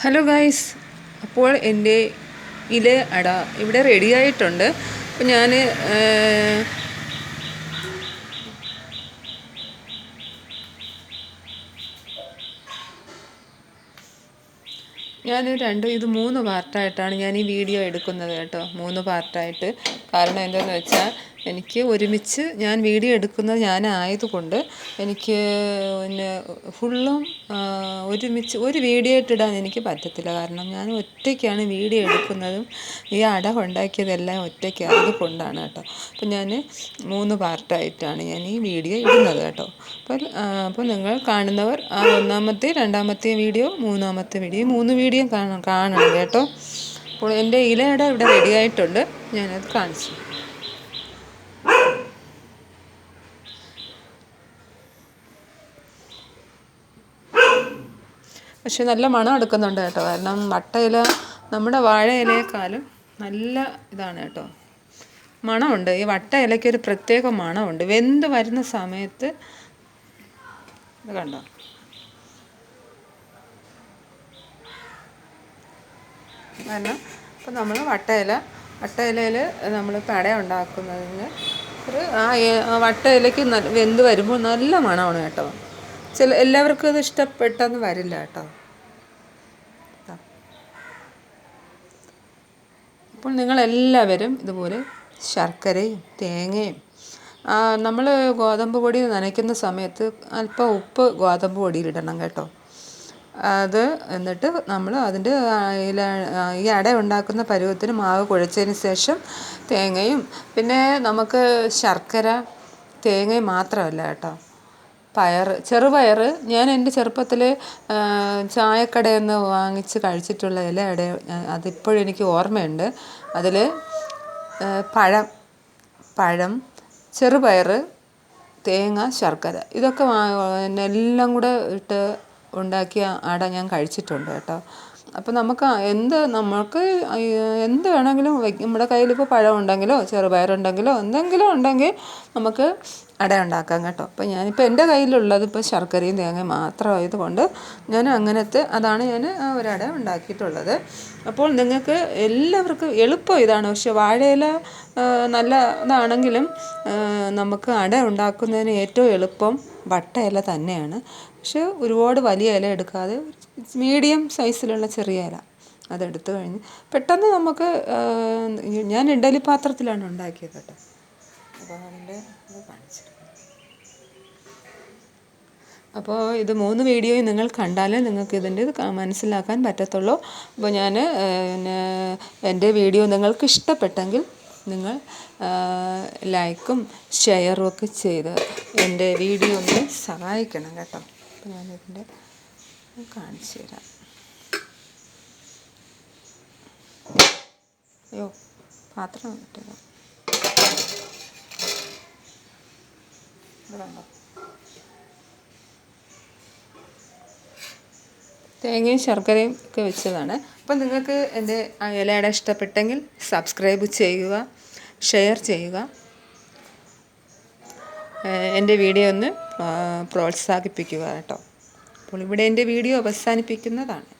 Hello guys, അപ്പോൾ എൻ്റെ ഇല അട ഇവിടെ റെഡി ആയിട്ടുണ്ട്. അപ്പോൾ ഇത് 3 പാർട്ടായിട്ടാണ് ഞാൻ ഈ വീഡിയോ എടുക്കുന്നത് കേട്ടോ. 3 പാർട്ടായിട്ട്. കാരണം എന്താണെന്ന് വെച്ചാൽ എനിക്ക് ഒരുമിച്ച് ഞാൻ വീഡിയോ എടുക്കുന്നത് ഞാനായതുകൊണ്ട് എനിക്ക് പിന്നെ ഫുള്ളും ഒരുമിച്ച് ഒരു വീഡിയോ ആയിട്ടിടാൻ എനിക്ക് പറ്റത്തില്ല. കാരണം ഞാൻ ഒറ്റയ്ക്കാണ് വീഡിയോ എടുക്കുന്നതും ഈ അട ഉണ്ടാക്കിയതെല്ലാം ഒറ്റയ്ക്കാണ്, അതുകൊണ്ടാണ് കേട്ടോ. അപ്പം ഞാൻ 3 പാർട്ടായിട്ടാണ് ഞാൻ ഈ വീഡിയോ ഇടുന്നത് കേട്ടോ. അപ്പോൾ നിങ്ങൾ കാണുന്നവർ ആ 1-മത്തെ 2-മത്തെ വീഡിയോ 3-മത്തെ വീഡിയോ 3 വീഡിയോ കാണണം കേട്ടോ. അപ്പോൾ എൻ്റെ ഇലയട ഇവിടെ റെഡിയായിട്ടുണ്ട്, ഞാനത് കാണിച്ചു. പക്ഷെ നല്ല മണം എടുക്കുന്നുണ്ട് കേട്ടോ. കാരണം വട്ടയില നമ്മുടെ വാഴ ഇലയേക്കാളും നല്ല ഇതാണ് കേട്ടോ, മണമുണ്ട്. ഈ വട്ട ഇലയ്ക്കൊരു പ്രത്യേക മണമുണ്ട് വെന്ത് വരുന്ന സമയത്ത്. ഇത് കണ്ടോ, കാരണം ഇപ്പം നമ്മൾ വട്ടയിലയിൽ നമ്മളിപ്പോൾ അട ഉണ്ടാക്കുന്നതിന് വട്ട ഇലയ്ക്ക് വെന്ത് വരുമ്പോൾ നല്ല മണമാണ് കേട്ടോ. എല്ലാവർക്കും ഇത് ഇഷ്ടപ്പെട്ടെന്ന് വരില്ല കേട്ടോ. അപ്പോൾ നിങ്ങളെല്ലാവരും ഇതുപോലെ ശർക്കരയും തേങ്ങയും നമ്മൾ ഗോതമ്പ് പൊടി നനയ്ക്കുന്ന സമയത്ത് അല്പം ഉപ്പ് ഗോതമ്പ് പൊടിയിലിടണം കേട്ടോ. എന്നിട്ട് നമ്മൾ അതിൻ്റെ ഈ അട ഉണ്ടാക്കുന്ന പരുവത്തിന് മാവ് കുഴച്ചതിന് ശേഷം തേങ്ങയും, പിന്നെ നമുക്ക് ശർക്കര തേങ്ങയും മാത്രമല്ല കേട്ടോ, ചെറുപയർ. ഞാൻ എൻ്റെ ചെറുപ്പത്തിൽ ചായക്കടയിൽ നിന്ന് വാങ്ങിച്ച് കഴിച്ചിട്ടുള്ള ഇലയട അതിപ്പോഴെനിക്ക് ഓർമ്മയുണ്ട്. അതിൽ പഴം, ചെറുപയർ, തേങ്ങ, ശർക്കര ഇതൊക്കെ എല്ലാം കൂടെ ഇട്ട് ഉണ്ടാക്കിയ അട ഞാൻ കഴിച്ചിട്ടുണ്ട് കേട്ടോ. അപ്പോൾ നമുക്ക് എന്ത് വേണമെങ്കിലും നമ്മുടെ കയ്യിലിപ്പോൾ പഴം ഉണ്ടെങ്കിലോ ചെറുപയറുണ്ടെങ്കിലോ എന്തെങ്കിലും ഉണ്ടെങ്കിൽ നമുക്ക് അട ഉണ്ടാക്കാം കേട്ടോ. അപ്പോൾ ഞാനിപ്പോൾ എൻ്റെ കയ്യിലുള്ളത് ഇപ്പോൾ ശർക്കരയും തേങ്ങയും മാത്രമായതുകൊണ്ട് അതാണ് ഞാൻ ഒരട ഉണ്ടാക്കിയിട്ടുള്ളത്. അപ്പോൾ നിങ്ങൾക്ക് എല്ലാവർക്കും എളുപ്പം ഇതാണ്. പക്ഷെ വാഴയില നല്ല ഇതാണെങ്കിലും നമുക്ക് അട ഉണ്ടാക്കുന്നതിന് ഏറ്റവും എളുപ്പം വട്ടയില തന്നെയാണ്. പക്ഷെ ഒരുപാട് വലിയ ഇല എടുക്കാതെ മീഡിയം സൈസിലുള്ള ചെറിയ ഇല അതെടുത്ത് കഴിഞ്ഞ് പെട്ടെന്ന് നമുക്ക് ഞാൻ ഇഡ്ഡലി പാത്രത്തിലാണ് ഉണ്ടാക്കിയത് കേട്ടോ. അപ്പോൾ അതിൻ്റെ ഇത് കാണിച്ചിരുന്നു. അപ്പോൾ ഇത് 3 വീഡിയോയും നിങ്ങൾ കണ്ടാലേ നിങ്ങൾക്ക് ഇതിൻ്റെ ഇത് മനസ്സിലാക്കാൻ പറ്റത്തുള്ളൂ. അപ്പോൾ എൻ്റെ വീഡിയോ നിങ്ങൾക്ക് ഇഷ്ടപ്പെട്ടെങ്കിൽ നിങ്ങൾ ലൈക്കും ഷെയറും ഒക്കെ ചെയ്ത് എൻ്റെ വീഡിയോ ഒന്ന് സഹായിക്കണം കേട്ടോ. അപ്പോൾ ഞാനിതിൻ്റെ കാണിച്ചു തരാം. അയ്യോ, പാത്രം കിട്ടില്ല. തേങ്ങയും ശർക്കരയും ഒക്കെ വെച്ചതാണ്. അപ്പം നിങ്ങൾക്ക് എൻ്റെ ഇലയട ഇഷ്ടപ്പെട്ടെങ്കിൽ സബ്സ്ക്രൈബ് ചെയ്യുക, ഷെയർ ചെയ്യുക, എൻ്റെ വീഡിയോ ഒന്ന് പ്രോത്സാഹിപ്പിക്കുക കേട്ടോ. അപ്പോൾ ഇവിടെ എൻ്റെ വീഡിയോ അവസാനിപ്പിക്കുന്നതാണ്.